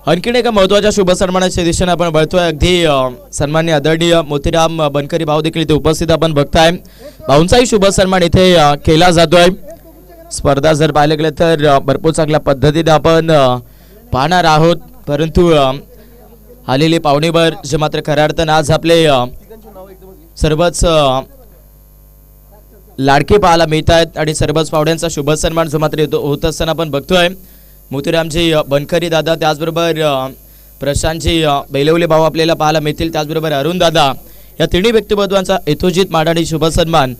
आणखीन एका महत्त्वाच्या शुभ सन्मानाच्या दिशेने आपण बघतोय. अगदी सन्माननीय आदरणीय मोतीराम बनकरी भाऊ देखील इथे उपस्थित आपण बघताय. भाऊंचाही शुभ सन्मान इथे केला जातोय. स्पर्धा जर पाहायला गेलं तर भरपूर चांगल्या पद्धतीने आपण पाहणार आहोत. परंतु आलेले पाहुणेवर जे मात्र खऱ्या अर्थानं आज आपले सर्वच लाडके पाहायला मिळत आहेत आणि सर्वच पाहुण्यांचा शुभ सन्मान जो मात्र होत असताना आपण बघतोय. मोतीरामजी बनकरी दादा, त्याचबरोबर प्रशांतजी बैलवले भाऊ आपल्याला पाहायला मिळतील, त्याचबरोबर अरुण दादा, या तिन्ही व्यक्तिमत्वांचा यथोचित मान आणि शुभ सन्मान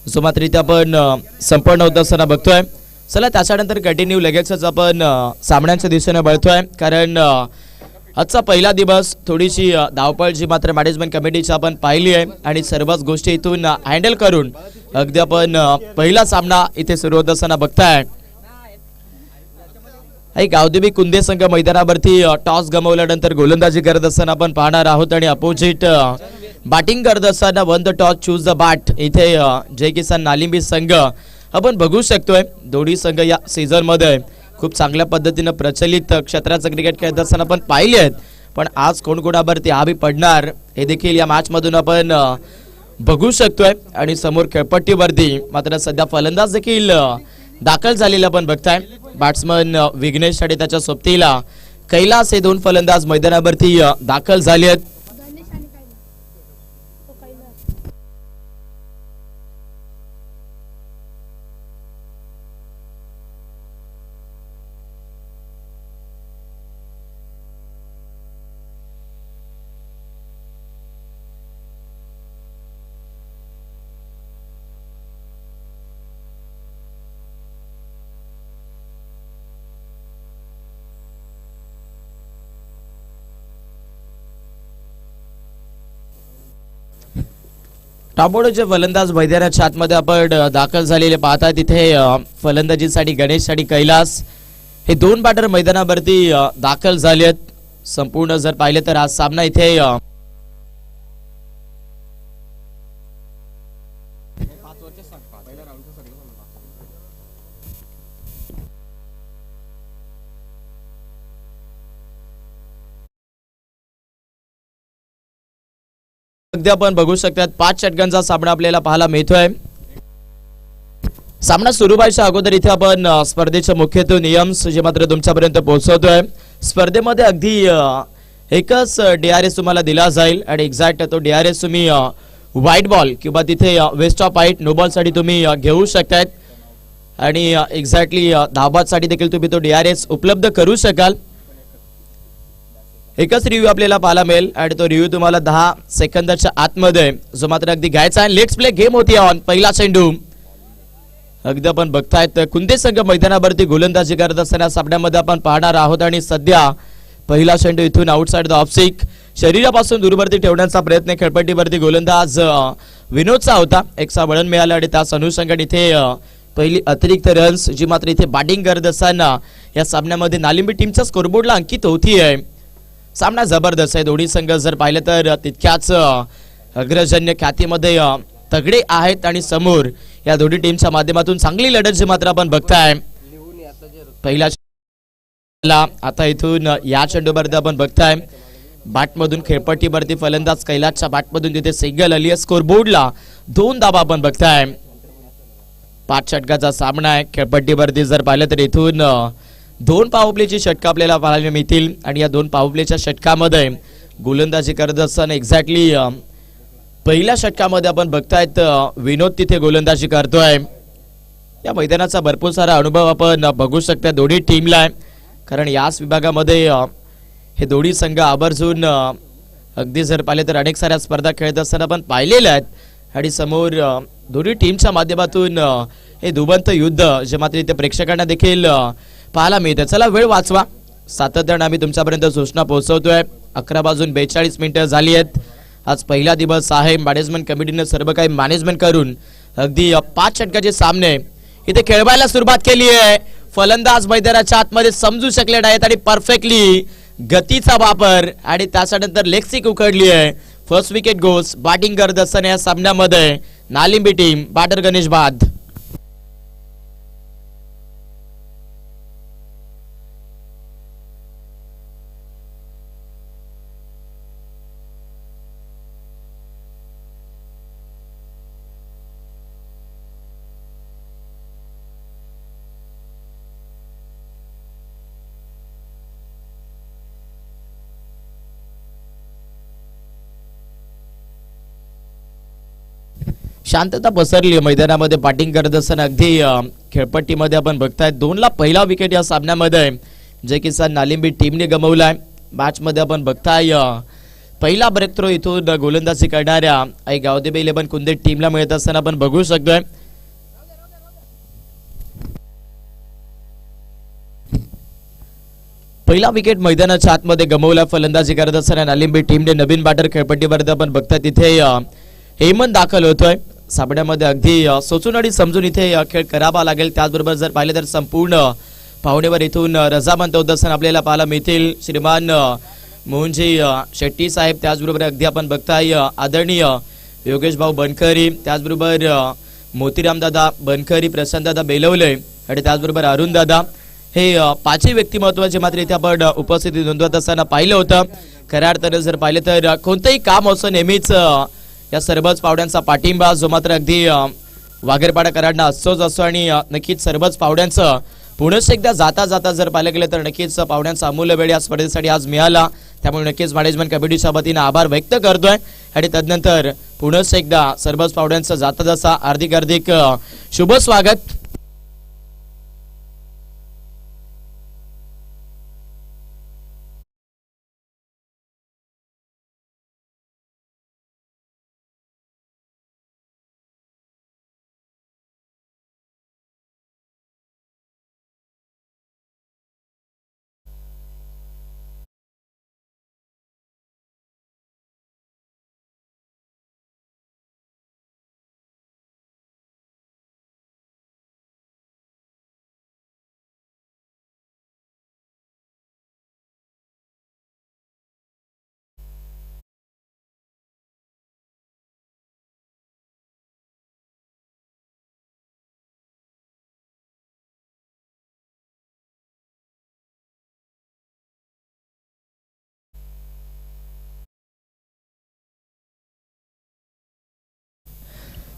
जो मात्र इथे आपण संपन्न होत असताना बघतोय. चला त्याच्यानंतर कंटिन्यू लगेचच आपण सामन्यांच्या दिशेने बघतोय. कारण आजचा पहिला दिवस थोडीशी धावपळ जी मात्र मॅनेजमेंट कमिटीची आपण पाहिली आहे आणि सर्वच गोष्टी इथून हँडल करून अगदी आपण पहिला सामना इथे सुरू होत असताना बघताय. गावदेवी कुंदे संघ मैदानावरती टॉस गमावल्यानंतर गोलंदाजी करत असताना आपण पाहणार आहोत आणि अपोजिट बॅटिंग करत असताना one the toss choose the bat इथे जय किसान नालिंबी संघ आपण बघू शकतोय. दोन्ही संघ या सीझन मध्ये खूप चांगल्या पद्धतीने प्रचलित क्षेत्राचं क्रिकेट खेळत असताना आपण पाहिले आहेत. पण आज कोण कोणावरती हावी पडणार हे देखील या मॅच मधून आपण बघू शकतोय. आणि समोर खेळपट्टीवरती मात्र सध्या फलंदाज देखील दाखल झालेला आपण बघताय. बॅट्समन विघ्नेश आणि त्याच्या सोबतीला कैलास हे दोन फलंदाज मैदानावरती दाखल झाले आहेत. टापोडचे फलंदाज मैदानाच्या आतमध्ये आपण दाखल झालेले पाहता. तिथे फलंदाजीसाठी गणेश आणि कैलास हे दोन बॅटर मैदानावरती दाखल झाले आहेत. संपूर्ण जर पाहिले तर आज सामना इथे अगदी आपण बघू शकतात 5 षटकांचा सामना आपल्याला पाहायला मिळतोय. सामना सुरू व्हायच्या अगोदर इथे आपण स्पर्धेचे मुख्यत्वे नियम जे मात्र तुमच्यापर्यंत पोहोचवतोय. स्पर्धेमध्ये अगदी एकच DRS तुम्हाला दिला जाईल आणि एक्झॅक्ट तो DRS तुम्ही व्हाईट बॉल किंवा तिथे waist of height no ball साठी तुम्ही घेऊ शकतात आणि एक्झॅक्टली धाबासाठी देखील तुम्ही तो DRS उपलब्ध करू शकाल. एकच रिव्ह्यू आपल्याला पाहायला मिळेल आणि तो रिव्ह्यू तुम्हाला 10 सेकंदाच्या आतमध्ये जो मात्र अगदी घ्यायचा आहे. लेट्स प्ले गेम होती ऑन. पहिला चेंडू अगदी आपण बघतायत कुंदे संघ मैदानावरती गोलंदाजी करत असताना सामन्यामध्ये आपण पाहणार आहोत आणि सध्या पहिला चेंडू इथून आउटसाइड द ऑफ स्टिक शरीरापासून दूरवरती ठेवण्याचा प्रयत्न खेळपट्टीवरती गोलंदाज विनोदचा होता. एक वळण मिळालं आणि त्याच अनुषंगाने इथे पहिली अतिरिक्त रन्स जी मात्र इथे बॅटिंग करत असताना या सामन्यामध्ये नालिंबी टीमच्या स्कोरबोर्डला अंकित होती आहे. सामना जबरदस्त आहे. दोन्ही संघ जर पाहिलं तर तितक्याच अग्रजन्य ख्यातीमध्ये तगडे आहेत आणि समोर या दोन्ही टीमच्या माध्यमातून चांगली लढत जी मात्र आपण बघताय. पहिला आता इथून या चेंडूवरती आपण बघताय बॅटमधून खेळपट्टीवरती फलंदाज कैलासच्या बॅटमधून तिथे सिंगल आली आहे. स्कोरबोर्डला 2 धावा आपण बघताय. 5 षटकाचा सामना आहे. खेळपट्टीवरती जर पाहिलं तर इथून 2 पॉवरप्लेची षटका आपल्याला पाहायला मिळतील आणि या 2 पॉवरप्लेच्या षटकामध्ये गोलंदाजी करत असताना एक्झॅक्टली पहिल्या षटकामध्ये आपण बघतायत विनोद तिथे गोलंदाजी करतोय. या मैदानाचा भरपूर सारा अनुभव आपण बघू शकता दोन्ही टीमला, कारण याच विभागामध्ये हे दोन्ही संघ आवर्जून अगदी जर पाहिले तर अनेक साऱ्या स्पर्धा खेळत असताना आपण पाहिलेल्या आहेत आणि समोर दोन्ही टीमच्या माध्यमातून हे दुबंत युद्ध जे मात्र इथे प्रेक्षकांना देखील पाहायला मिळतं. चला वेळ वाचवा, सातत्याने आम्ही तुमच्यापर्यंत सूचना पोहोचवतोय. 11:42 झाली आहेत. आज पहिला दिवस आहे. मॅनेजमेंट कमिटीने सर्व काही मॅनेजमेंट करून अगदी 5 षटकाचे सामने इथे खेळवायला सुरुवात केली आहे. फलंदाज मैदानाच्या आतमध्ये समजू शकले नाहीत आणि परफेक्टली गतीचा वापर आणि त्याच्यानंतर लेगसिक उकडली आहे. फर्स्ट विकेट गोस. बॅटिंग करत असताना या सामन्यामध्ये नालिंबी टीम बॅटर गणेश बाद. शांतता पसरली मैदानामध्ये बॅटिंग करत असताना अगदी खेळपट्टीमध्ये आपण बघताय 2ला पहिला विकेट या सामन्यामध्ये जे किसान नालिंबी टीमने गमावलाय. मॅच मध्ये आपण बघताय पहिला ब्रेक थ्रो इथून गोलंदाजी करणाऱ्या आई गावदेवी 11 कुंदे टीमला मिळत असताना आपण बघू शकतोय. पहिला विकेट मैदानाच्या आतमध्ये गमावला. फलंदाजी करत असताना नालिंबी टीमने नवीन बॅटर खेळपट्टीवर आपण बघताय तिथे हेमंत दाखल होतोय. सामन्यामध्ये अगदी सोचून आणि समजून इथे खेळ करावा लागेल. त्याचबरोबर जर पाहिले तर संपूर्ण पाहुणेवर इथून रजामंत होत असताना आपल्याला पाहायला मिळतील श्रीमान मोहनजी शेट्टी साहेब. त्याचबरोबर अगदी आपण बघताय आदरणीय योगेश भाऊ बनकरी, त्याचबरोबर मोतीराम दादा बनकरी, प्रशांत दादा बेलवले आणि त्याचबरोबर अरुण दादा, हे पाचही व्यक्तिमत्वाचे मात्र इथे आपण उपस्थिती नोंदवत असताना पाहिलं होतं. खऱ्या अर्थाने जर पाहिले तर कोणतंही काम असं नेहमीच या सर्वच पावड्यांचा पाठिंबा जो मात्र अगदी वाघेरपाडा कराडना असतोच असतो आणि नक्कीच सर्वच पावड्यांचं पुन्हा एकदा जाता जाता जर पाहिलं गेलं तर नक्कीच पावड्यांचा अमूल्य वेळ या स्पर्धेसाठी आज मिळाला. त्यामुळे नक्कीच मॅनेजमेंट कमिटीच्या वतीने आभार व्यक्त करतोय आणि तदनंतर पुन्हा एकदा सर्वच पावड्यांचं जाता जाता हार्दिक हार्दिक शुभ स्वागत.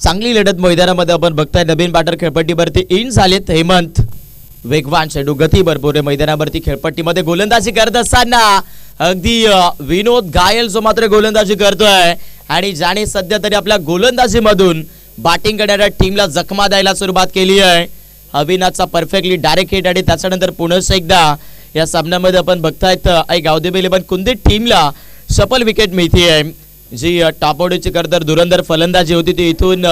चांगली लढत मैदानामध्ये आपण बघताय. नवीन बॅटर खेळपट्टीवरती इन झालेत हेमंत. वेगवान चेंडू, गती भरपूर आहे मैदानावरती. खेळपट्टीमध्ये गोलंदाजी करत असताना अगदी विनोद घायल जो मात्र गोलंदाजी करतोय आणि ज्याने सध्या तरी आपल्या गोलंदाजी मधून बॅटिंग करणाऱ्या टीमला जखमा द्यायला सुरुवात केली आहे. अविनाशचा परफेक्टली डायरेक्ट हिट आणि त्याच्यानंतर पुन्हा एकदा या सामन्यामध्ये आपण बघतायत आई गावदेवी 11 कुंदे टीमला सफल विकेट मिळते. जी टॉप ऑर्डरची करतर धुरंधर फलंदाजी होती ती इथून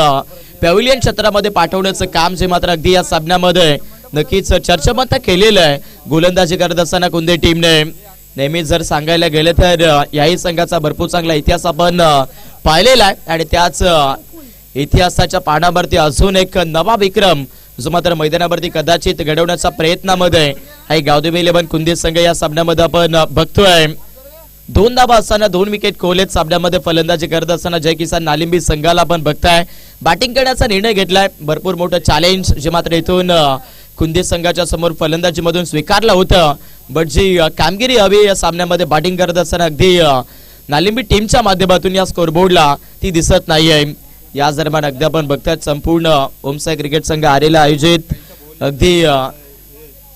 पॅव्हिलियन क्षेत्रामध्ये पाठवण्याचं काम जे मात्र अगदी या सामन्यामध्ये नक्कीच चर्चामंत केलेलं आहे. गोलंदाजी करत असताना कुंदे टीमने नेहमीच जर सांगायला गेले तर याही संघाचा भरपूर चांगला इतिहास आपण पाहिलेला आहे आणि त्याच इतिहासाच्या पानावरती अजून एक नवा विक्रम जो मात्र मैदानावरती कदाचित घडवण्याच्या प्रयत्नामध्ये आई गावदेवी 11 कुंदे संघ या सामन्यामध्ये आपण बघतोय. 2 धावा असताना 2 विकेट कोहलेत सामन्यामध्ये फलंदाजी करत असताना जय किसान नालिंबी संघाला आपण बघताय बॅटिंग करण्याचा निर्णय घेतलाय. भरपूर मोठं चॅलेंज जे मात्र इथून कुंदे संघाच्या समोर फलंदाजी मधून स्वीकारलं होतं. बट जी कामगिरी हवी या सामन्यामध्ये बॅटिंग करत असताना अगदी नालिंबी टीमच्या माध्यमातून या स्कोरबोर्डला ती दिसत नाहीये. या दरम्यान अगदी आपण बघतायत संपूर्ण ओमसाई क्रिकेट संघ आरेला आयोजित अगदी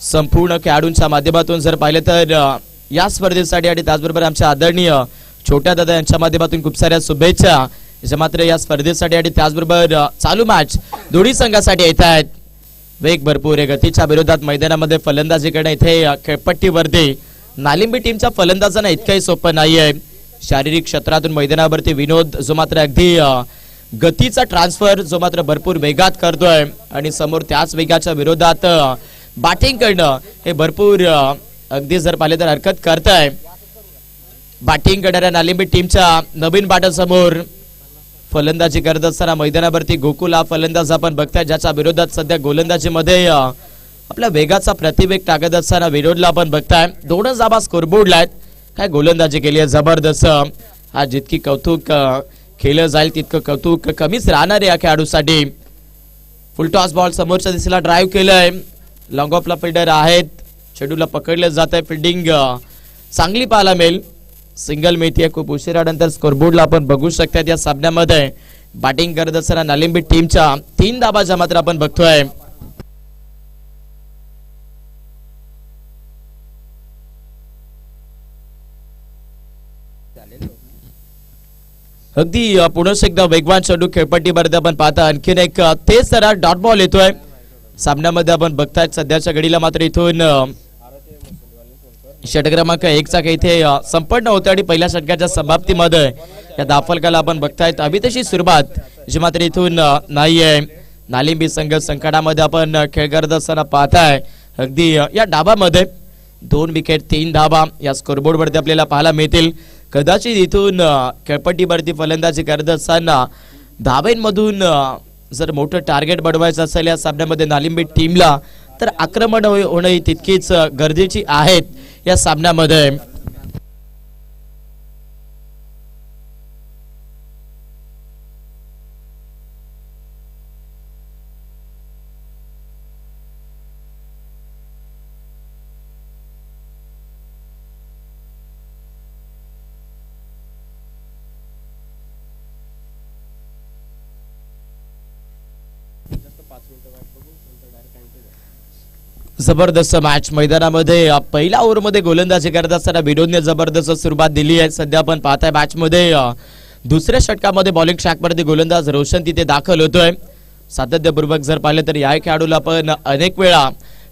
संपूर्ण खेळाडूंच्या माध्यमातून जर पाहिलं तर या स्पर्धेसाठी आणि त्याचबरोबर आमच्या आदरणीय छोट्या दादा यांच्या माध्यमातून खूप साऱ्या शुभेच्छा जे मात्र या स्पर्धेसाठी आणि त्याचबरोबर चालू मॅच दोन्ही संघासाठी येत आहेत. वेग भरपूर आहे. गतीच्या विरोधात मैदानामध्ये फलंदाजी करणं इथे खेळपट्टीवरती नालिंबी टीमच्या फलंदाजांना इतकंही सोपं नाहीये. शारीरिक क्षेत्रातून मैदानावरती विनोद जो मात्र अगदी गतीचा ट्रान्सफर जो मात्र भरपूर वेगात करतोय आणि समोर त्याच वेगाच्या विरोधात बॅटिंग करणं हे भरपूर अगदी जर पाहिले तर हरकत करताय. बॅटिंग करणाऱ्या नालिंबी टीमच्या नवीन बॅटर समोर फलंदाजी करत असताना मैदानावरती गोकुल हा फलंदाज आपण बघताय ज्याच्या विरोधात सध्या गोलंदाजीमध्ये आपल्या वेगाचा प्रतिवेग टाकत असताना विरोधला आपण बघताय. 2 धावा स्कोरबोर्डला आहेत. काय गोलंदाजी केली आहे जबरदस्त. आज जितकी कौतुक केलं जाईल तितकं कौतुक कमीच राहणार आहे या खेळाडूसाठी. फुल टॉस बॉल समोरच्या दिशेला ड्राईव्ह केलंय. लॉंग ऑफला फिल्डर आहेत. चेंडूला पकडलं जात आहे. फिल्डिंग चांगली पाहायला मिळेल. सिंगल मिळते खूप उशिरानंतर स्कोरबोर्डला आपण बघू शकतात. या सामन्यामध्ये बॅटिंग करत असताना नालिंबी टीमच्या 3 धाबाच्या मात्र आपण बघतोय. अगदी पुन्हा एकदा वेगवान चेंडू खेळपट्टीवरती आपण पाहता आणखीन एक तेज जरा डॉट बॉल येतोय सामन्यामध्ये आपण बघतायत सध्याच्या घडीला मात्र इथून षटक क्रमांक 1 चा इथे संपन्न होते आणि पहिल्या षटकाच्या समाप्तीमध्ये या धावफलकाला आपण बघतायत हवी तशी सुरुवात जी मात्र इथून नाहीये नालिंबी संघ संकटामध्ये आपण खेळ करत असताना पाहताय अगदी या डावामध्ये 2 विकेट 3 धावा या स्कोरबोर्ड वरती आपल्याला पाहायला मिळतील कदाचित इथून खेळपट्टीवरती फलंदाजी करत असताना धावेंमधून जर मोठं टार्गेट बनवायचं असेल या सामन्यामध्ये नालिंबी टीमला तर आक्रमण होणं ही तितकीच गरजेची आहेत या सामन्यामध्ये जबरदस्त मॅच मैदानामध्ये पहिल्या ओव्हरमध्ये गोलंदाजी करत असताना विनोदने जबरदस्त सुरुवात दिली आहे सध्या आपण पाहताय मॅच मध्ये दुसऱ्या षटकामध्ये बॉलिंग ट्रॅकवरती गोलंदाज रोशन तिथे दाखल होतोय सातत्यपूर्वक जर पाहिलं तर या खेळाडूला आपण अनेक वेळा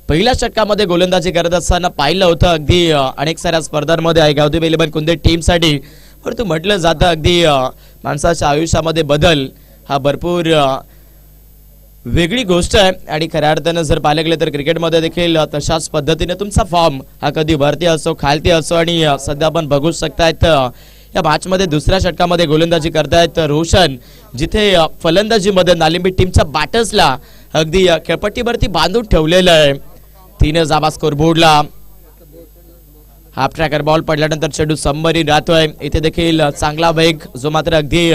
पहिल्या षटकामध्ये गोलंदाजी करत असताना पाहिलं होतं अगदी अनेक साऱ्या स्पर्धांमध्ये आहे गावदेवी इलेव्हन कुंदे टीमसाठी परंतु म्हटलं जातं अगदी माणसाच्या आयुष्यामध्ये बदल हा भरपूर वेगळी गोष्ट आहे आणि खऱ्या अर्थानं जर पाहिलं गेलं तर क्रिकेटमध्ये देखील तशाच पद्धतीने तुमचा फॉर्म हा कधी वरती असो खालती असो आणि सध्या आपण बघू शकतायत या मॅच मध्ये दुसऱ्या षटकामध्ये गोलंदाजी करतायत रोशन जिथे फलंदाजीमध्ये नालिंबी टीमच्या बॅटर्सला अगदी खेळपट्टीवरती बांधून ठेवलेलं आहे 3 धावा स्कोरबोर्डला हाफ ट्रॅकर बॉल पडल्यानंतर चेंडू सबमरीन राहतोय इथे देखील चांगला वेग जो मात्र अगदी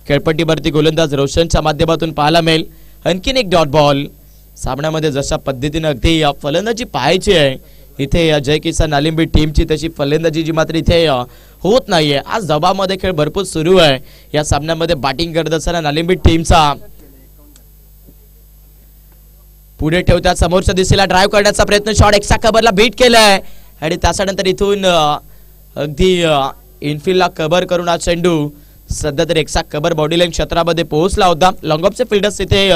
खेळपट्टीवरती गोलंदाज रोशनच्या माध्यमातून पाहायला मिळेल आणखीन एक डॉट बॉल सामन्यामध्ये जशा पद्धतीने अगदी फलंदाजी पाहायची आहे इथे जय किसान नालिंबी टीमची तशी फलंदाजी जी मात्र इथे होत नाहीये आज दबावामध्ये खेळ भरपूर सुरू आहे या सामन्यामध्ये बॅटिंग करत असताना नालिंबी टीमचा पुढे ठेवतात समोरच्या दिशेला ड्राइव्ह करण्याचा प्रयत्न शॉट एक्सा कव्हरला बीट केलाय आणि त्याच्यानंतर इथून अगदी इनफिल्डला कव्हर करून हा चेंडू सध्या तर एक्सा कव्हर बॉडी लाईन क्षेत्रामध्ये पोहोचला होता लॉंग ऑफचे फिल्डर्स तिथे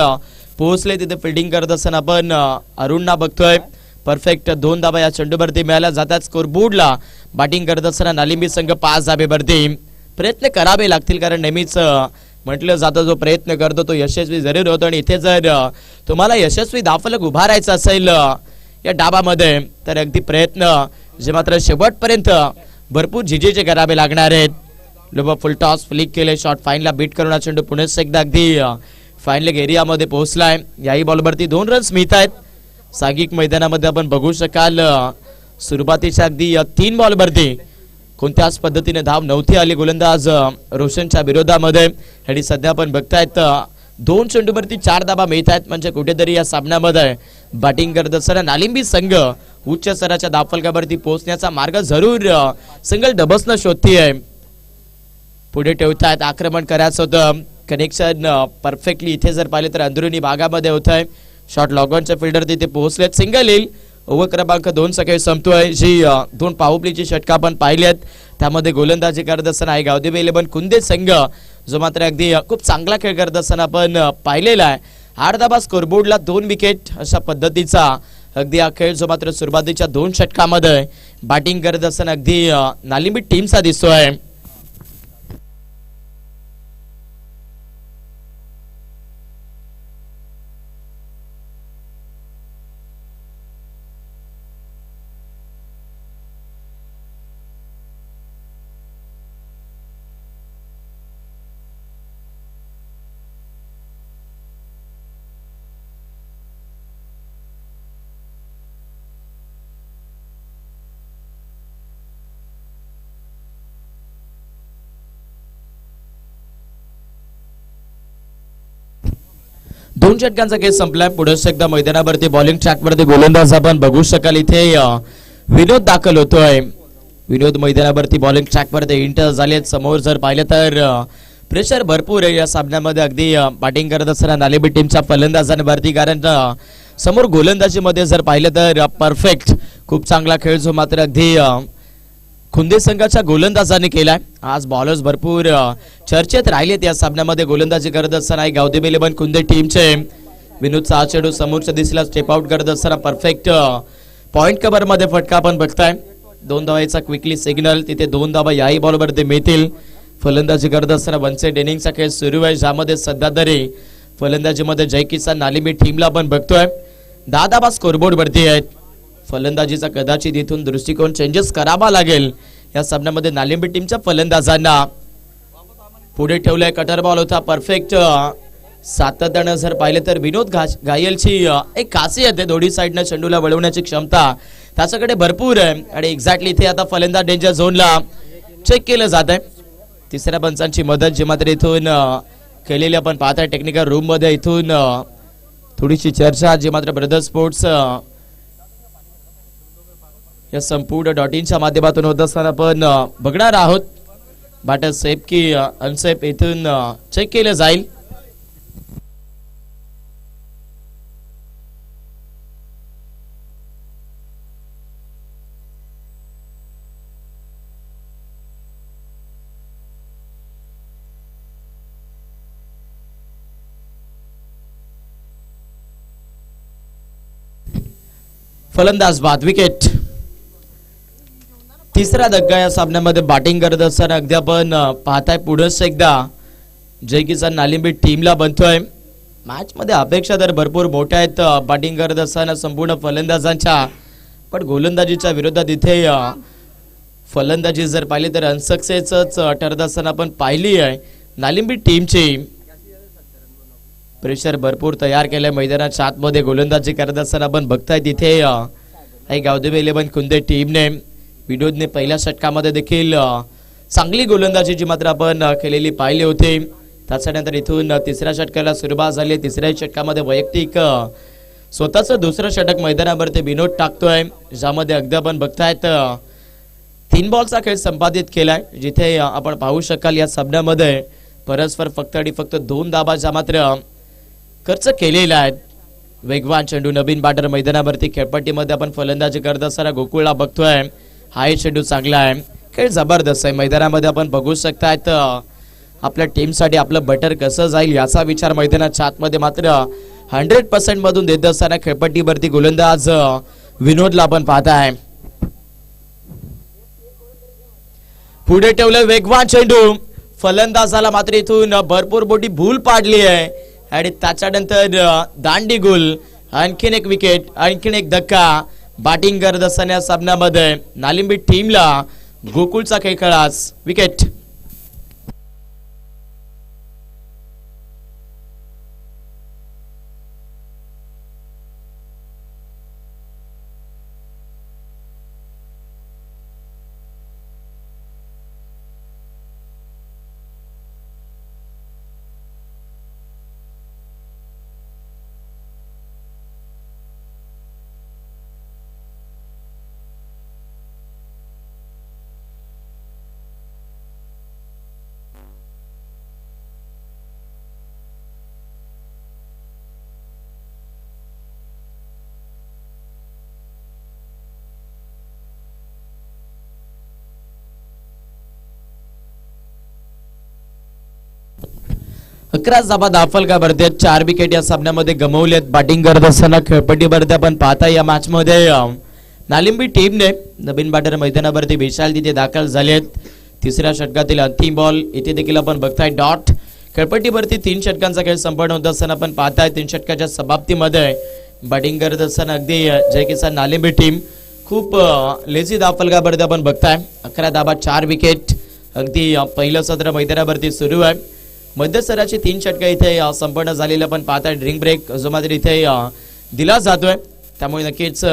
पोहोचले तिथे फिल्डिंग करत असताना आपण अरुणना बघतोय परफेक्ट 2 धावा या चेंडूवरती मिळाल्या जातात स्कोरबोर्डला बॅटिंग करत असताना नालिंबी संघ 5 धावेवरती प्रयत्न करावे लागतील कारण नेहमीच म्हटलं जातं जो प्रयत्न करतो तो यशस्वी जरूर होतो आणि इथे जर तुम्हाला यशस्वी धावफलक उभारायचा असेल या डावामध्ये तर अगदी प्रयत्न जे मात्र शेवटपर्यंत भरपूर झिजेचे करावे लागणार आहेत लोबा फुल टॉस फ्लिक केले शॉट फाईनला बीट करून हा चेंडू पुन्हा एकदा अगदी फाईन एरियामध्ये पोहोचलाय याही बॉलवरती 2 रन्स मिळत आहेत सांघिक मैदानामध्ये आपण बघू शकाल सुरुवातीच्या अगदी 3 बॉलवरती कोणत्याच पद्धतीने धाव नव्हती आली गोलंदाज रोशनच्या विरोधामध्ये आणि सध्या आपण बघतायत 2 चेंडूवरती 4 धावा मिळत आहेत म्हणजे कुठेतरी या सामन्यामध्ये बॅटिंग करत असताना नालिंबी संघ उच्च स्तराच्या धावफलकावरती पोहोचण्याचा मार्ग जरूर सिंगल डबल्सनं शोधतीये पुढे ठेवतायत आक्रमण करायचं होतं कनेक्शन परफेक्टली इथे जर पाहिले तर अंदरुनी भागामध्ये होत आहे शॉट लॉगॉनच्या फिल्डर तिथे पोहोचलेत सिंगल येईल ओव्हर क्रमांक 2 सकाळी संपतोय जी 2 पॉवरप्लेची षटका आपण पाहिलेत त्यामध्ये गोलंदाजी करत असताना आहे गावदेवी इलेव्हन कुंदे संघ जो मात्र अगदी खूप चांगला खेळ करत असताना आपण पाहिलेला आहे 8 धावा स्कोरबोर्डला 2 विकेट अशा पद्धतीचा अगदी हा खेळ जो मात्र सुरुवातीच्या 2 षटकामध्ये बॅटिंग करत असताना अगदी नालिंबी टीमचा दिसतोय दोन षटकांचा खेळ संपलाय पुढे एकदा मैदानावरती बॉलिंग ट्रॅकवरती गोलंदाज आपण बघू शकाल इथे विनोद दाखल होतोय विनोद मैदानावरती बॉलिंग ट्रॅकवरती एंटर झालेत समोर जर पाहिलं तर प्रेशर भरपूर आहे या सामन्यामध्ये अगदी बॅटिंग करत असताना नालिंबी टीमच्या फलंदाजांवरती कारण समोर गोलंदाजीमध्ये जर पाहिलं तर परफेक्ट खूप चांगला खेळ जो मात्र अगदी खुंदे संघाच्या गोलंदाजांनी केलाय. आज बॉलर्स भरपूर चर्चेत राहिलेत या सामन्यामध्ये गोलंदाजी करत असताना. गावदेवी 11 खुंदे टीमचे विनोदचा चेंडू समोरच्या दिशेला स्टेप आउट करत असताना परफेक्ट पॉइंट कव्हर मध्ये फटका आपण बघताय. 2 धावांचा क्विकली सिग्नल, तिथे 2 धावा याही बॉलवर ते मिळतील. फलंदाजी करत असताना वनसेट इनिंगचा खेळ सुरू आहे, ज्यामध्ये सध्या तरी फलंदाजीमध्ये जय किसान नालिंबी टीमला आपण बघतोय 10 धावा स्कोरबोर्ड वरती आहेत. फलंदाजीचा कदाचित इथून दृष्टिकोन चेंजेस करावा लागेल या सामन्यामध्ये. नालिंबी टीमच्या फलंदाजांना पुढे ठेवलंय. कटर बॉल होता परफेक्ट. सातत्यानं जर पाहिले तर विनोद घायलची एक खासियत आहे, दोन्ही साईडनं चेंडूला वळवण्याची क्षमता त्याच्याकडे भरपूर आहे. आणि एक्झॅक्टली इथे आता फलंदाज डेंजर झोनला चेक केलं जात आहे. तिसऱ्या पंचांची मदत जी मात्र इथून केलेली आपण पाहताय टेक्निकल रूम मध्ये. इथून थोडीशी चर्चा जी मात्र ब्रदर स्पोर्ट्स या संपूर्ण .inच्या माध्यमातून होत असताना आपण बघणार आहोत. बॅटर सेफ की अनसेफ इथून चेक केलं जाईल. फलंदाज बाद विकेट. तिसरा धक्का या सामन्यामध्ये बॅटिंग करत असताना अगदी आपण पाहताय पुढेच एकदा जय किसान नालिंबी टीमला बनतोय. मॅच मध्ये अपेक्षा तर भरपूर मोठ्या आहेत बॅटिंग करत असताना संपूर्ण फलंदाजांच्या, पण गोलंदाजीच्या विरोधात इथे फलंदाजी जर पाहिली तर अनसक्सेसच ठरत असताना आपण पाहिली आहे. नालिंबी टीमची प्रेशर भरपूर तयार केलंय मैदानाच्या आतमध्ये गोलंदाजी करत असताना आपण बघताय तिथे गावदेवी 11 खुंदे टीमने विनोदने पहिल्या षटकामध्ये देखील चांगली गोलंदाजी जी मात्र आपण केलेली पाहिली होती. त्याच्यानंतर इथून तिसऱ्या षटकाला सुरुवात झाली. तिसऱ्या षटकामध्ये वैयक्तिक स्वतःचं दुसरं षटक मैदानावर ते विनोद टाकतोय, ज्यामध्ये अगदी आपण बघतायत 3 बॉलचा खेळ संपादित केलाय. जिथे आपण पाहू शकाल या सामन्यामध्ये परस्पर फक्त आणि फक्त 2 धावा ज्या मात्र खर्च केलेला आहेत. वेगवान चेंडू नवीन बॅटर मैदानावरती खेळपट्टीमध्ये आपण फलंदाजी करत असताना गोकुळला बघतोय. हा चेंडू चांगला आहे, खेळ जबरदस्त आहे. मैदानामध्ये आपण बघू शकतायत आपल्या टीमसाठी आपलं बटर कसं जाईल याचा विचार मैदानाच्या आतमध्ये मात्र 100% मधून देत असताना खेळपट्टीवरती गोलंदाज विनोदला आपण पाहताय. पुढे ठेवलं वेगवान चेंडू, फलंदाजाला मात्र इथून भरपूर मोठी भूल पाडली आहे आणि त्याच्यानंतर दांडी गुल. आणखीन एक विकेट, आणखीन एक धक्का. बॅटिंग करत असताना या सामन्यामध्ये नालिंबी टीमला गोकुळचा खेळ खलास. विकेट. अकरा धाबा दाखल का भरते. 4 विकेट या सामन्यामध्ये गमावलेत. बॅटिंग करत असताना खेळपट्टीवरती आपण पाहता या मॅच मध्ये नालिंबी टीमने नवीन बॅटर मैदानावरती विशाल तिथे दाखल झालेत. तिसऱ्या षटकातील अंतिम बॉल इथे देखील आपण बघताय डॉट. खेळपट्टीवरती 3 षटकांचा खेळ संपन्न होत असताना आपण पाहताय 3 षटकाच्या समाप्तीमध्ये बॅटिंग करत असताना अगदी जय किसान नालिंबी टीम खूप लेझी दाखल का भरते आपण बघताय. 11 धाबा 4 विकेट. अगदी पहिलं सत्र मैदानावरती सुरू आहे. मध्यस्तराचे 3 षटक इथे संपन्न झालेले आपण पाहताय. ड्रिंक ब्रेक जो मात्र इथे दिला जातोय, त्यामुळे नक्कीच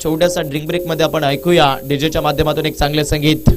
छोट्याशा ड्रिंक ब्रेक मध्ये आपण ऐकूया डीजेच्या माध्यमातून एक चांगले संगीत.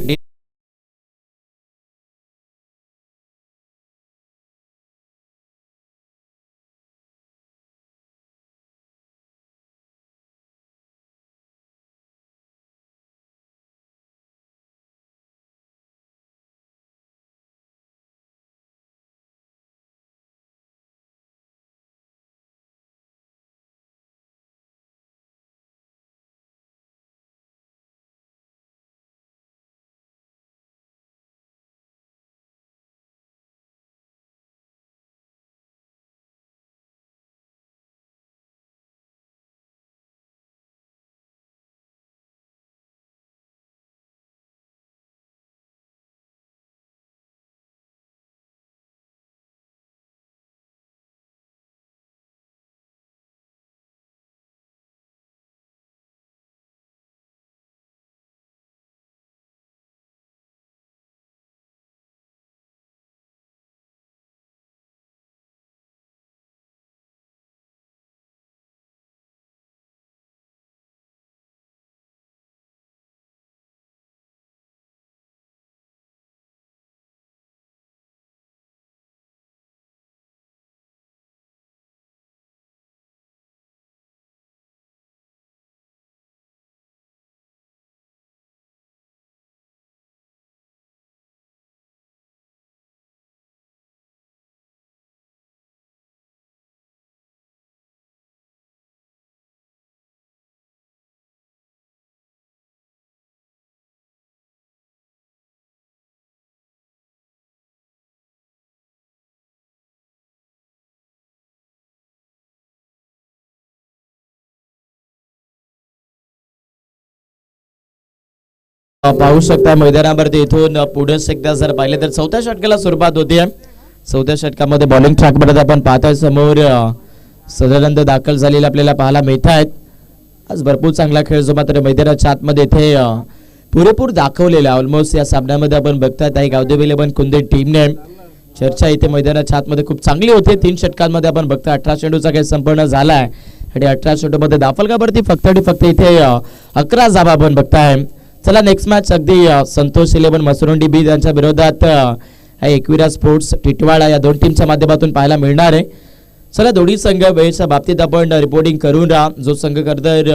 पाहू शकता मैदानावरती इथून पुढे एकदा जर पाहिले तर चौथ्या षटकाला सुरुवात होते. चौथ्या षटकामध्ये बॉलिंग ट्रॅकमध्ये आपण पाहतोय समोर सदानंद दाखल झालेले आपल्याला पाहायला मिळत आहेत. आज भरपूर चांगला खेळ जो मात्र मैदानाच्या आतमध्ये इथे पुरेपूर दाखवलेला ऑलमोस्ट या सामन्यामध्ये आपण बघताय काही गावदेव 11 कुंदे टीमने चर्चा इथे मैदानाच्या आतमध्ये खूप चांगली होती. 3 षटकांमध्ये आपण बघताय 18 चेंडूचा खेळ संपूर्ण झालाय आणि 18 चेंडूमध्ये दाफलगावरती फक्त इथे 11 धावा आपण बघताय. चला नेक्स्ट मॅच अगदी संतोष 11 मसरुंडी बी यांच्या विरोधात एकविरा स्पोर्ट्स टिटवाळा या दोन टीमच्या माध्यमातून पाहायला मिळणार आहे. चला दोन्ही संघ वेळेच्या बाबतीत आपण रिपोर्टिंग करून राहा. जो संघ करतर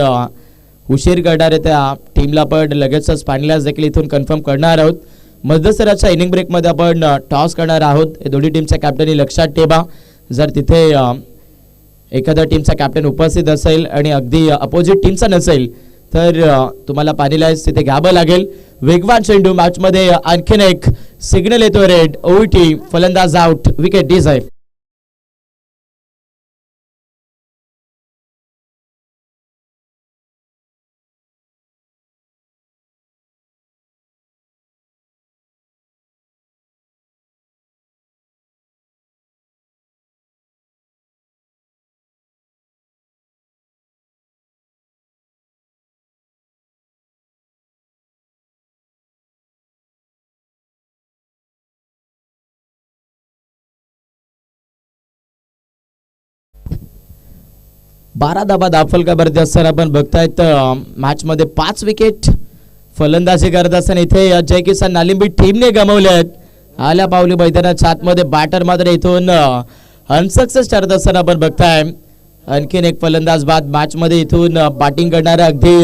उशीर करणार आहे त्या टीमला आपण लगेचच फायनलाइज देखील इथून कन्फर्म करणार आहोत. मध्यंतराच्या इनिंग ब्रेकमध्ये आपण टॉस करणार आहोत. हे दोन्ही टीमच्या कॅप्टननी लक्षात ठेवा. जर तिथे एखाद्या टीमचा कॅप्टन उपस्थित असेल आणि अगदी अपोजिट टीमचा नसेल तर तुम्हाला फायनलाइज तिथे घ्यावं लागेल. वेगवान चेंडू मॅचमध्ये आणखीन एक सिग्नल येतो रेड ओटी फलंदाज आउट विकेट डिझाईन. बारा धाबा दाफलगावरती असताना आपण बघतायत मॅच मध्ये 5 विकेट फलंदाजी करत असताना इथे जय किसान नालिंबी टीमने गमावलेत. आल्या पावली मैदानाच्या आतमध्ये बॅटर मात्र इथून अनसक्सेस ठरत असताना आपण बघताय. आणखीन एक फलंदाज बाद मॅच मध्ये इथून बॅटिंग करणाऱ्या अगदी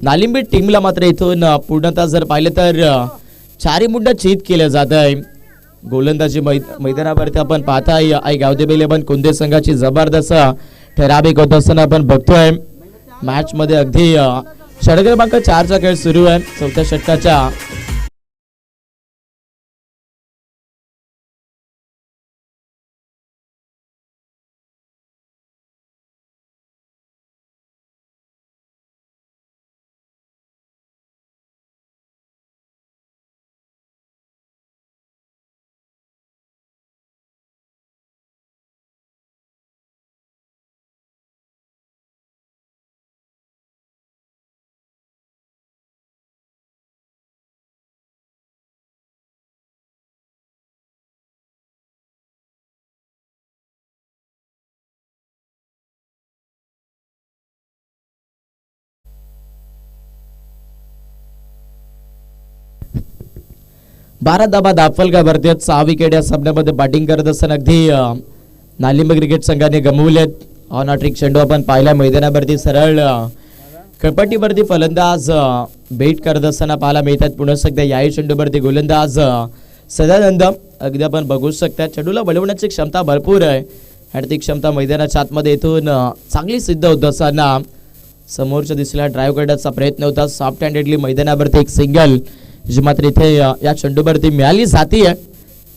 नालिंबी टीमला मात्र इथून पूर्णतः जर पाहिलं तर 4 मुंड चीत केलं जात आहे. गोलंदाजी मैदानावरती आपण पाहताय आई गावदेव 11 कुंदे संघाची जबरदस्त ठराविक होत असताना आपण बघतोय. मॅच मध्ये अगदी षटक क्रमांक 4 चा खेळ सुरू आहे. चौथ्या षटकाच्या बारा धाबा दाफलगावरती 6 विकेट या सामन्यामध्ये बॅटिंग करत असताना अगदी नालिंबी क्रिकेट संघाने गमवलेत. ऑन अ ट्रिक चेंडू आपण पाहिला मैदानावरती सरळ कळपट्टीवरती फलंदाज बेट करत असताना पाहायला मिळतात. पुन्हा एकदा याही चेंडूवरती गोलंदाज सदानंद अगदी आपण बघू शकता. चेंडूला वळवण्याची क्षमता भरपूर आहे आणि ती क्षमता मैदानाच्या आतमध्ये इथून चांगली सिद्ध होत असताना समोरच्या दिशेला ड्राईव्ह करण्याचा प्रयत्न होता. सॉफ्ट हँडेडली मैदानावरती एक सिंगल जी मात्र इथे या चेंडूवरती मिळाली जातीये.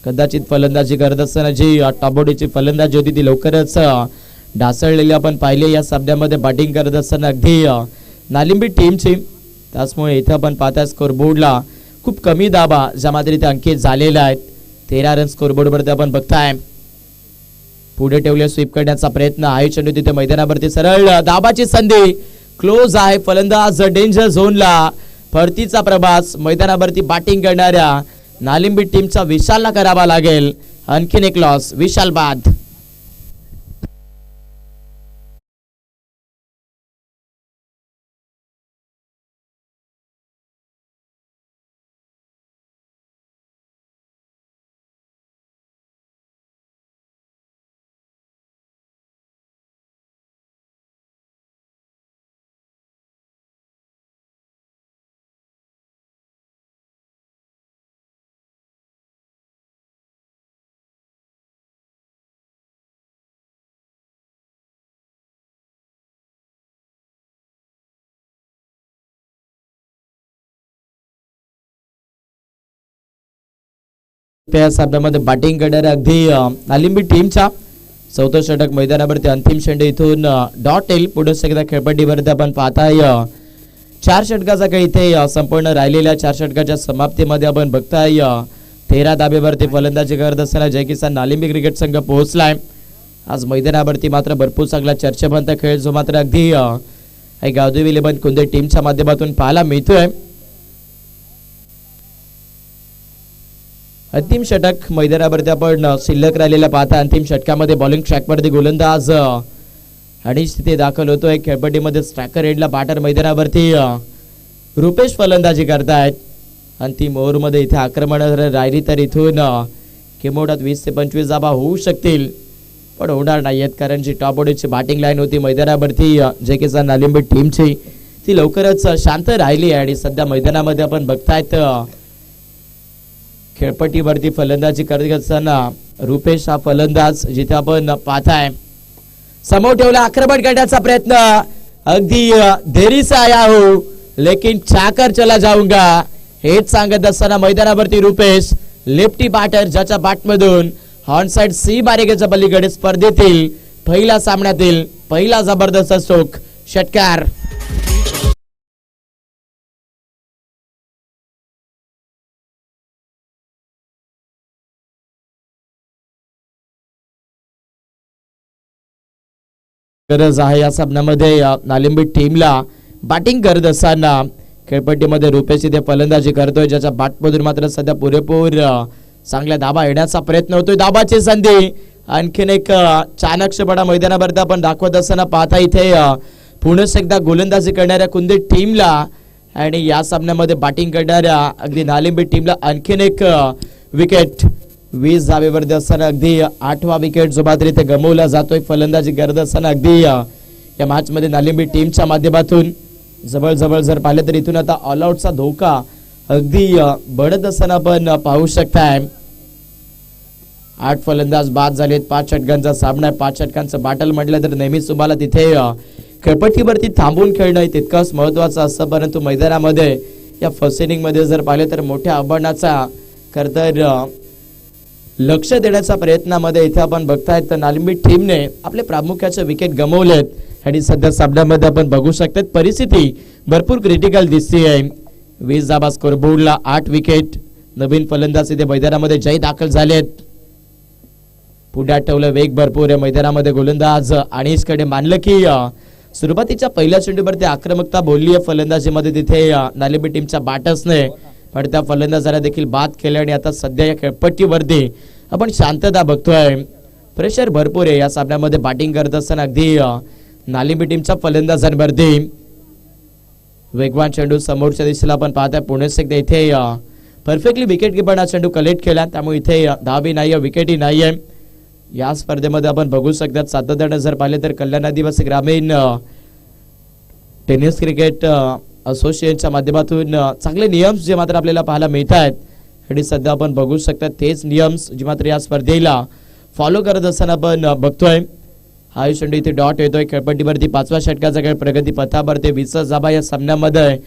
कदाचित फलंदाजी करत असताना जी टॉपबॉडीची फलंदाजी होती ती लवकरच ढासळलेली आपण पाहिली या सामन्यामध्ये बॅटिंग करत असताना अगदी नालिंबी टीमची. त्याचमुळे इथे आपण पाहताय स्कोरबोर्डला खूप कमी धाबा ज्या मात्र इथे अंकित झालेल्या आहेत. 13 रन स्कोरबोर्डवरती आपण बघताय. पुढे ठेवले स्वीप करण्याचा प्रयत्न आहे. चेंडू तिथे मैदानावरती सरळ धाबाची संधी क्लोज आहे. फलंदाज डेंजर झोनला. परतीचा प्रवास मैदानावरती बॅटिंग करणाऱ्या नालिंबी टीमचा विशालला करावा लागेल. आणखीन एक लॉस विशाल बाद. त्या सामन्यामध्ये बॅटिंग करणाऱ्या अगदी नालिंबी टीमच्या चौथं षटक मैदानावरती अंतिम चेंडू इथून डॉट येईल. पुढे एकदा खेळपट्टीवरती आपण पाहताय 4 षटकाचा काही इथे संपूर्ण राहिलेल्या 4 षटकाच्या समाप्तीमध्ये आपण बघताय 13 धाब्यावरती फलंदाजी करत असताना जय किसान नालिंबी क्रिकेट संघ पोहोचलाय. आज मैदानावरती मात्र भरपूर चांगला चर्चेवंत खेळ जो मात्र अगदी गावदेवी इलेव्हन कुंदे टीमच्या माध्यमातून पाहायला मिळतोय. अंतिम षटक मैदानावरती आपण शिल्लक राहिलेल्या पाहता अंतिम षटकामध्ये बॉलिंग ट्रॅकवरती गोलंदाज आणि तिथे दाखल होतोय. खेळपट्टीमध्ये स्ट्रायकर हेडला बॅटर मैदानावरती रुपेश फलंदाजी करतायत. अंतिम ओव्हरमध्ये इथे आक्रमण राहिली तर इथून किमोडात 20 ते 25 धावा होऊ शकतील, पण होणार नाहीयेत कारण जी टॉप ऑर्डरची बॅटिंग लाईन होती मैदानावरती जय किसान नालिंबी टीमची ती लवकरच शांत राहिली आहे. आणि सध्या मैदानामध्ये आपण बघतायत खेळपट्टीवरती फलंदाजी करत असताना रुपेश हा फलंदाज जिथे आपण पाहताय समोर ठेवला आक्रमण करण्याचा प्रयत्न अगदी देरी से आया हो लेकिन चाकर चला जाऊंगा हेच सांगत असताना मैदानावरती रुपेश लेफ्टी बॅटर ज्याच्या बॅटमधून ऑन साइड सी मारेगेच्या पलीकडे स्पर्धेतील पहिला सामन्यातील पहिला जबरदस्त स्ट्रोक षटकार. गरज आहे या सामन्यामध्ये नालिंबी टीमला बॅटिंग करत असताना खेळपट्टीमध्ये रुपेश इथे फलंदाजी करतोय ज्याच्या बॅटमधून मात्र सध्या पुरेपूर चांगल्या धाबा येण्याचा प्रयत्न होतोय. धाबाची संधी आणखीन एक चाणक्यपणा मैदानावरती आपण दाखवत असताना पाहता इथे पुन्हा एकदा गोलंदाजी करणाऱ्या कुंदे टीमला आणि या सामन्यामध्ये बॅटिंग करणाऱ्या अगदी नालिंबी टीमला आणखीन एक विकेट 20 धावेवरती असताना अगदी 8वा विकेट जो मात्र इथे गमवला जातोय. फलंदाजी करत असताना अगदी या मॅच मध्ये नालिंबी टीमच्या माध्यमातून जवळ जर पाहिलं तर इथून आता ऑल आउटचा धोका अगदी बढत असताना आपण पाहू शकताय. 8 फलंदाज बाद झालेत. 5 षटकांचा सामना आहे. 5 षटकांचं बॅटल म्हटलं तर नेहमीच तुम्हाला तिथे खेळपट्टीवरती थांबून खेळणं तितकंच महत्वाचं असतं, परंतु मैदानामध्ये या फर्स्ट इनिंग मध्ये जर पाहिलं तर मोठ्या आव्हानाचा खरतर लक्ष देण्याच्या प्रयत्नामध्ये इथे आपण बघताय तर नालिंबी टीमने आपले प्रामुख्याचे विकेट गमावलेत आणि सध्या सामन्यामध्ये आपण बघू शकतात परिस्थिती भरपूर क्रिटिकल दिसते. 20 धाबा स्कोरबोर्डला 8 विकेट. नवीन फलंदाज इथे मैदानामध्ये जय दाखल झालेत. पुढे ठेवलं वेग भरपूर आहे मैदानामध्ये गोलंदाज अनिशकडे मानलं की सुरुवातीच्या पहिल्या चेंडूवरती आक्रमकता बोलली आहे फलंदाजीमध्ये तिथे नालिंबी टीमच्या बॅटर्सने, पण त्या फलंदाजाला देखील बाद केले आणि आता सध्या या खेळपट्टीवरती आपण शांतता बघतोय. प्रेशर भरपूर आहे या सामन्यामध्ये बॅटिंग करत असताना अगदी नालिंबी टीमच्या फलंदाजांवरती. वेगवान चेंडू समोरच्या दिशेला आपण पाहताय. पुणे एकदा इथे परफेक्टली विकेट कीपर चेंडू कलेक्ट केला त्यामुळे इथे धावही नाहीये विकेटही नाहीये. या स्पर्धेमध्ये आपण बघू शकतात सातत्याने जर पाहिले तर कल्याण आदिवासी ग्रामीण टेनिस क्रिकेट असोसिएशनच्या माध्यमातून चांगले नियम जे मात्र आपल्याला पाहायला मिळत आहेत आणि सध्या आपण बघू शकतात तेच नियम जे मात्र या स्पर्धेला फॉलो करत असताना आपण बघतोय. हा चेंडू इथे डॉट येतोय खेळपट्टीवरती 5व्या षटकाचा खेळ प्रगती पथावरती 20 धाबा या सामन्यामध्ये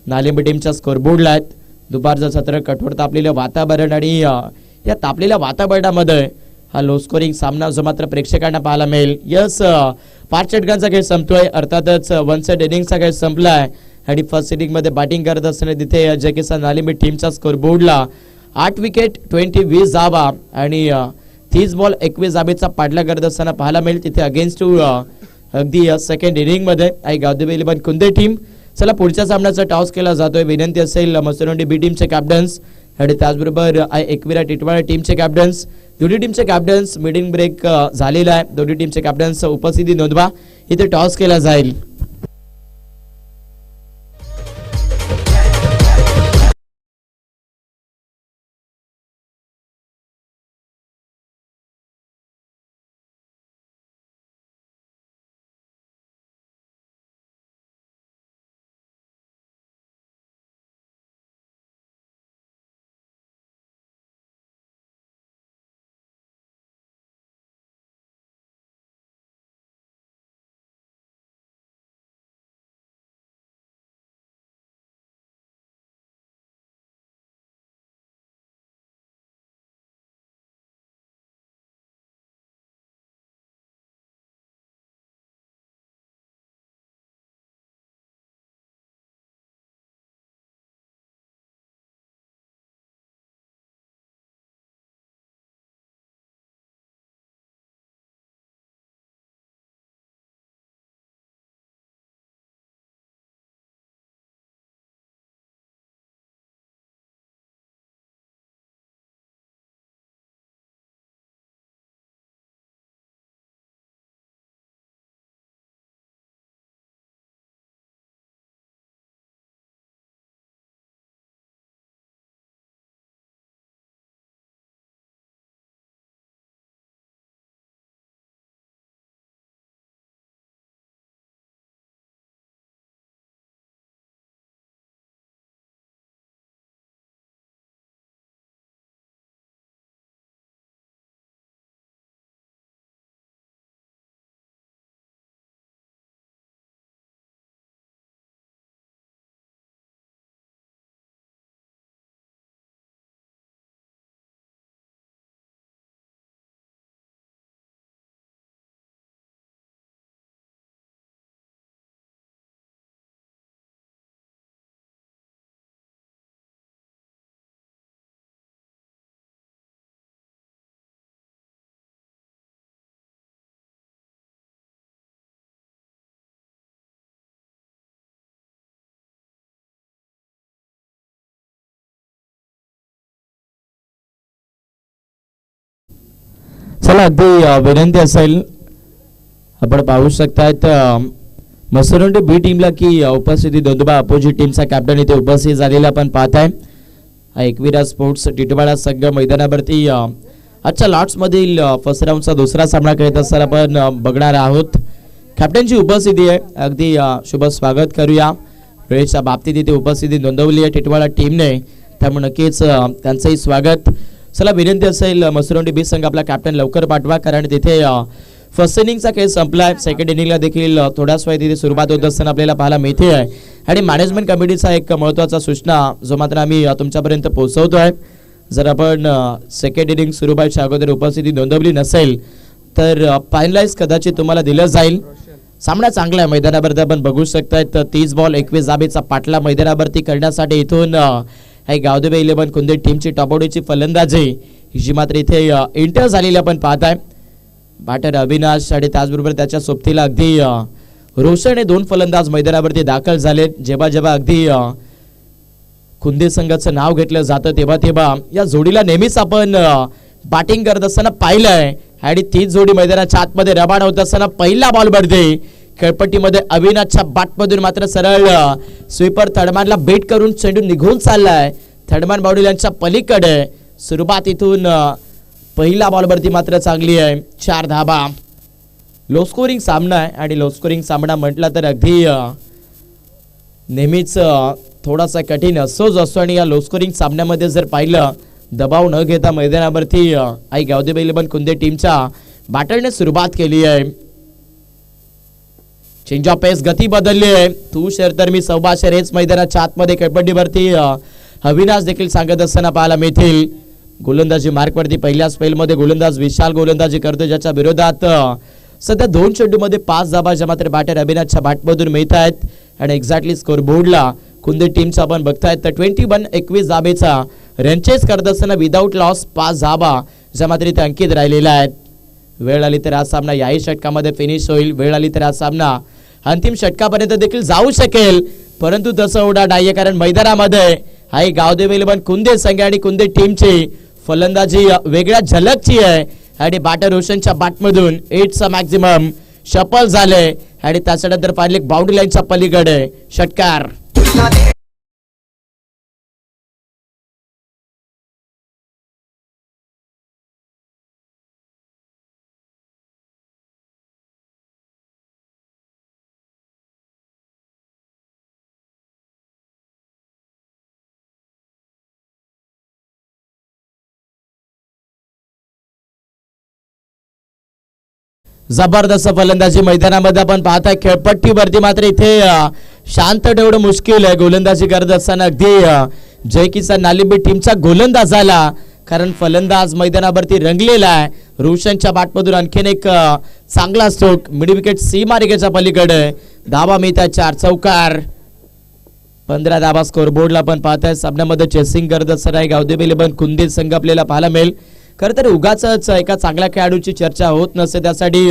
नालिंबी टीमच्या स्कोरबोर्डला आहेत. दुपारचं सत्र कठोर तापलेलं वातावरण आणि या तापलेल्या वातावरणामध्ये हा लो स्कोरिंग सामना जो मात्र प्रेक्षकांना पाहायला मिळेल. यस 5 षटकांचा खेळ संपतोय अर्थातच 1 सेट इनिंगचा खेळ संपलाय आणि फर्स्ट इनिंग मध्ये बॅटिंग करत असताना तिथे जय किसान नालिंबी टीमच्या स्कोरबोर्डला 8 विकेट 20 धाबा आणि 30 बॉल 21 धाबेचा पाडला करत असताना पाहायला मिळेल. तिथे अगेन्स्ट टू अगदी सेकंड इनिंग मध्ये आई गावदेवी इलेव्हन कुंदे टीम. चला पुढच्या सामन्याचा टॉस केला जातोय. विनंती असेल मसुरंडी बी टीमचे कॅप्टन्स आणि त्याचबरोबर एकविरा टिटवाळा टीमचे कॅप्टन्स दोन्ही टीमचे कॅप्टन्स मीटिंग ब्रेक झालेला आहे. दोन्ही टीमचे कॅप्टन्स उपस्थिती नोंदवा. इथे टॉस केला जाईल. चला अगदी विनंती असेल, आपण पाहू शकतात मसरंडे बी टीमला की उपस्थिती दोनदुबा अपोजिट टीमचा कॅप्टन इथे उपस्थित झालेला आपण पाहत आहे. हा एकविरा स्पोर्ट्स टिटवाळा संघ मैदानावरती आजच्या लॉट्स मधील फर्स्ट राऊंडचा दुसरा सामना खेळत असताना आपण बघणार आहोत. कॅप्टनची उपस्थिती आहे, अगदी शुभ स्वागत करूया. वेळेच्या बाबतीत इथे उपस्थिती नोंदवली आहे टिटवाळा टीमने, त्यामुळे नक्कीच त्यांचंही स्वागत. चला विनंती असेल मसरंडी बी संघ आपला कॅप्टन लवकर पाठवा, कारण तिथे फर्स्ट इनिंगचा खेळ संपलाय. सेकंड इनिंगला देखील थोड्याच वेळ तिथे सुरुवात होत असताना आपल्याला पाहायला मिळते आहे. आणि मॅनेजमेंट कमिटीचा एक महत्त्वाचा सूचना जो मात्र आम्ही तुमच्यापर्यंत पोहोचवतो आहे. जर आपण सेकंड इनिंग सुरू व्हायच्या अगोदर उपस्थिती नोंदवली नसेल तर फायनलाइज कदाचित तुम्हाला दिलं जाईल. सामना चांगला आहे, मैदानावरती आपण बघू शकतायत 30 बॉल 21 धाबेचा पाठला मैदानावरती करण्यासाठी इथून गावदेवी 11 कुंदे टीमची टॉपआउटची फलंदाजी जी मात्र इथे एंटर झालेली आपण पाहताय. बॅटर अविनाश आणि त्याचबरोबर त्याच्या सोबतीला अगदी रोशन हे 2 फलंदाज मैदानावरती दाखल झाले. जेव्हा जेव्हा अगदी कुंदे संघाचं नाव घेतलं जातं तेव्हा तेव्हा या जोडीला नेहमीच आपण बॅटिंग करत असताना पाहिलंय. आणि तीच जोडी मैदानाच्या आतमध्ये रवाना होत असताना पहिला बॉल वरती खेळपट्टीमध्ये अविनाशच्या बॅटमधून मात्र सरळ स्वीपर थर्डमॅनला बेट करून चेंडू निघून चाललाय थर्डमॅन बाउंड्रीच्या पलीकडे. सुरुवात इथून पहिला बॉल वरती मात्र चांगली आहे, 4 धाबा. लो स्कोरिंग सामना आहे आणि लो स्कोरिंग सामना म्हटला तर अगदी नेहमीच थोडासा कठीण असतोच असतो. आणि या लो स्कोरिंग सामन्यामध्ये जर पाहिलं दबाव न घेता मैदानावरती गावदेवी 11 कुंदे टीमच्या बॅटरने सुरुवात केली आहे. चेंज ऑफ पेस, गती बदलली आहे. तू शेर तर मी सव्वाशेर हेच मैदानाच्या आतमध्ये खेळपट्टीवरती अविनाश देखील सांगत असताना पाहायला मिळतील. गोलंदाजी मार्कवरती पहिल्या स्पेलमध्ये गोलंदाज विशाल गोलंदाजी करतो, ज्याच्या विरोधात सध्या 2 चेंडूमध्ये 5 धाबा ज्या मात्र बॅटर अविनाशच्या बॅटमधून मिळत आहेत. आणि एक्झॅक्टली स्कोर बोर्डला कुंदे टीमचा आपण बघतायत तर 21 धाबेचा रनचेस करत असताना विदाऊट लॉस 5 धाबा ज्या मात्र इथे अंकित राहिलेला आहेत. वेळ आली तर हा सामना याही षटकामध्ये फिनिश होईल. वेळ आली तर हा सामना अंतिम षटकापर्यंत देखील जाऊ शकेल, परंतु तसं होणार नाहीये, कारण मैदानामध्ये हाही गावदेवी 11 कुंदे संघ आणि कुंदे टीमची फलंदाजी वेगळ्या झलकची आहे. आणि बॅटर रोशनच्या बॅटमधून 8चा मॅक्झिमम शफल झाले आणि त्याच्यानंतर फायनल बाउंड्री लाईनच्या पलीकडे षटकार. जबरदस्त फलंदाजी मैदानामध्ये आपण पाहताय. खेळपट्टीवरती मात्र इथे शांत ठेवणं मुश्किल आहे गोलंदाजी करत असताना. अगदी जय किसान नालिबी टीमचा गोलंदाज आला, कारण फलंदाज मैदानावरती रंगलेला आहे. रोशनच्या बॅटमधून आणखीन एक चांगला स्ट्रोक मिड विकेट सी मार्केच्या पलीकडे धाबा मिळतात 4 चौकार. 15 धाबा स्कोर बोर्डला आपण पाहताय. सामन्यामध्ये चेसिंग करत असताना गावदेवी 11 कुंदे संघ आपल्याला पाहायला मिळेल. खरं तर उगाच एका चांगल्या खेळाडूची चर्चा होत नसते, त्यासाठी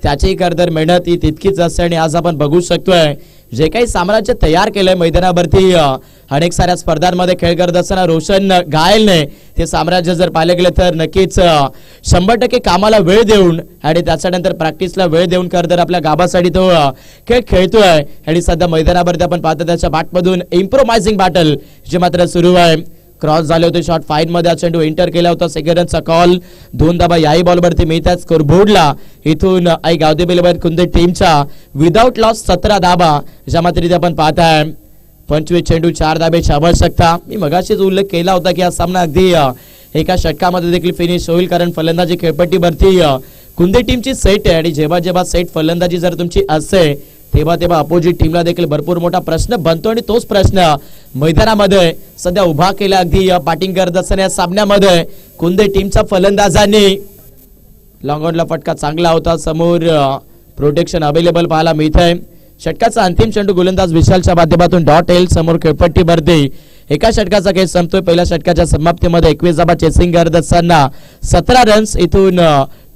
त्याची खरं मेहनत ही तितकीच असते. आणि आज आपण बघू शकतोय जे काही साम्राज्य तयार केलंय मैदानावरती अनेक साऱ्या स्पर्धांमध्ये खेळ करत असताना रोशन घायलने ते साम्राज्य जर पाहिले गेले तर नक्कीच 100% कामाला वेळ देऊन आणि त्याच्यानंतर प्रॅक्टिसला वेळ देऊन तर आपल्या गावासाठी तो खेळ खेळतोय. आणि सध्या मैदानावरती आपण पाहतो त्याच्या बॅटमधून इम्प्रोमायझिंग बॅटल जे मात्र सुरू आहे. क्रॉस झाले होते शॉट फाईन मध्ये चेंडू एंटर केला होता. सेकंड रनचा कॉल 2 धाबा याही बॉलवरती मिळतात स्कोर बोर्डला. इथून गावदेवी 11 कुंदे टीमचा विदाऊट लॉस 17 धाबा ज्या मात्र इथे आपण पाहताय. 25 चेंडू 4 धाब्याची आवश्यकता. मी मगाशीच उल्लेख केला होता की हा सामना अगदी एका षटकामध्ये देखील फिनिश होईल, कारण फलंदाजी खेळपट्टीवरती कुंदे टीमची सेट आहे. आणि जेव्हा जेव्हा सेट फलंदाजी जर तुमची असते तेव्हा तेव्हा अपोजिट टीमला देखील भरपूर मोठा प्रश्न बनतो. आणि तोच प्रश्न मैदानामध्ये सध्या उभा केला. अगदी बॅटिंग करत असताना या सामन्यामध्ये कुंदे टीमच्या फलंदाजांनी लॉंग ऑनला फटका चांगला होता. समोर प्रोटेक्शन अवेलेबल पाहायला मिळतंय. षटकाचा अंतिम चेंडू गोलंदाज विशालच्या माध्यमातून डॉट येईल समोर खेळपट्टीवरती. एका षटकाचा खेळ संपतोय. पहिल्या षटकाच्या समाप्तीमध्ये 21 धाबा चेसिंग करत असताना 17 रन्स. इथून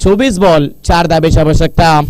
24 बॉल 4 धाब्याची आवश्यकता.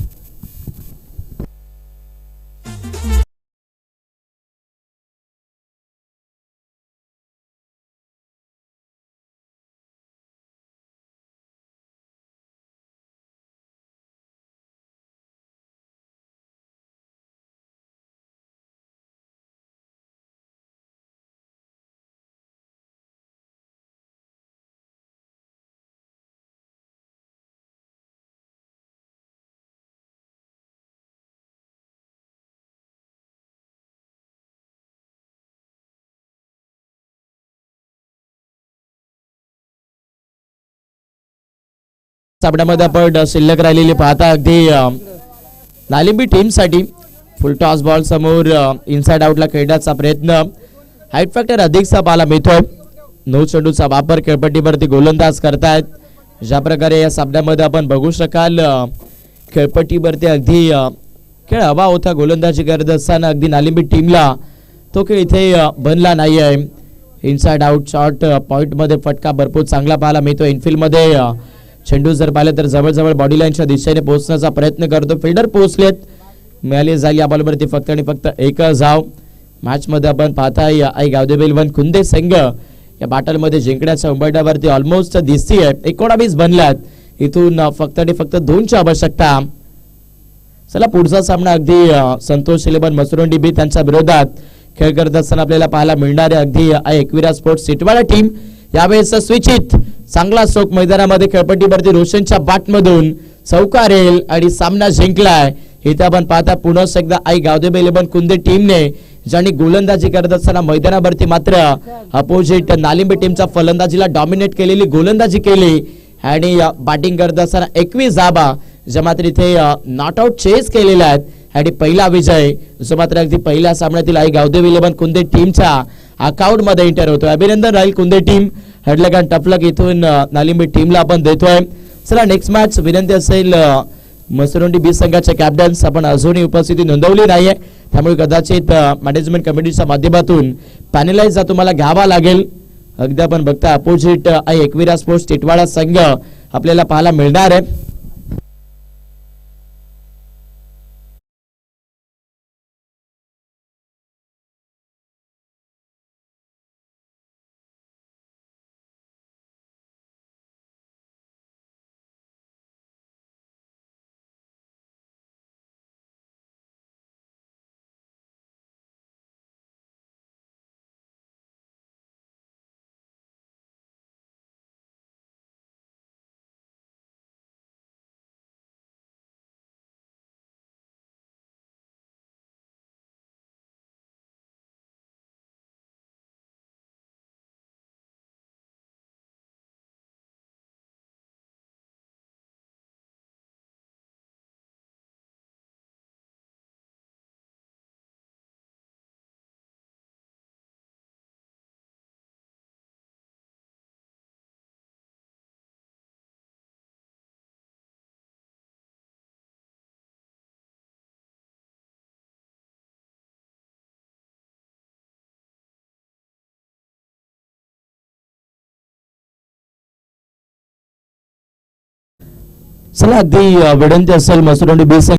सामन्यामध्ये आपण शिल्लक राहिलेली पाहता अगदी नालिंबी टीम साठी फुल टॉस बॉल समोर इनसाइड आउटला खेळण्याचा प्रयत्न हाईट फॅक्टर अधिकचा पाहायला मिळतोय. 9 चेंडूचा वापर खेळपट्टीवरती गोलंदाज करतायत. ज्या प्रकारे या सामन्यामध्ये आपण बघू शकाल खेळपट्टीवरती अगदी खेळ हवा होता गोलंदाजी करत असताना अगदी नालिंबी टीमला तो खेळ इथे बनला नाही आहे. इनसाइड आउट शॉट पॉइंट मध्ये फटका भरपूर चांगला पाहायला मिळतो. इनफिल्ड मध्ये चेंडू जर पाहिलं तर जवळजवळ बॉडी लाईनच्या दिशेने पोहोचण्याचा प्रयत्न करतो. फिल्डर पोहोचलेत. मिळाली जाईल या बॉलवरती फक्त आणि फक्त एक धाव. मॅच मध्ये आपण पाहताय आई गावदेवी 11 कुंदे संघ या बॅटल मध्ये जिंकण्याच्या उंबरठ्यावरती ऑलमोस्ट दिसतीये. 19 बनल्यात. इथून फक्त आणि फक्त 2ची आवश्यकता. चला पुढचा सामना अगदी संतोष 11 मसुरंडी बी त्यांच्या विरोधात खेळ करत असताना आपल्याला पाहायला मिळणार आहे. अगदी एकविरा स्पोर्ट्स सिटवाडा टीम यावेळेस स्विचित चांगला स्ट्रोक मैदानामध्ये खेळपट्टीवरती रोशनच्या बॅटमधून चौकारेल आणि सामना जिंकलाय. इथे आपण पाहता पुन्हा एकदा आई गावदेवी 11 कुंदे टीमने ज्यांनी गोलंदाजी करत असताना मैदानावरती मात्र अपोजिट नालिंबी टीमच्या फलंदाजीला डॉमिनेट केलेली गोलंदाजी केली आणि बॅटिंग करत असताना 21 धावा ज्या मात्र इथे नॉट आउट चेस केलेल्या आहेत आणि पहिला विजय जो मात्र अगदी पहिल्या सामन्यातील आई गावदेवी 11 कुंदे टीमच्या अकाउंट मध्ये एंटर होतोय. अभिनंदन राहील कुंदे टीम. हडलक आणि टफलक इथून नालिंबी टीमला आपण देतोय. चला नेक्स्ट मॅच विनंती असेल मसुरंडी बी संघाचे कॅप्टन्स आपण अजूनही उपस्थिती नोंदवली नाहीये त्यामुळे कदाचित मॅनेजमेंट कमिटीच्या माध्यमातून पॅनलाइज तुम्हाला घ्यावा लागेल. अगदी आपण बघता अपोजिट आई एकविरा स्पोर्ट्स टिटवाडा संघ आपल्याला पाहायला मिळणार आहे. चला अगदी विनंती असेल मसुरंडी बी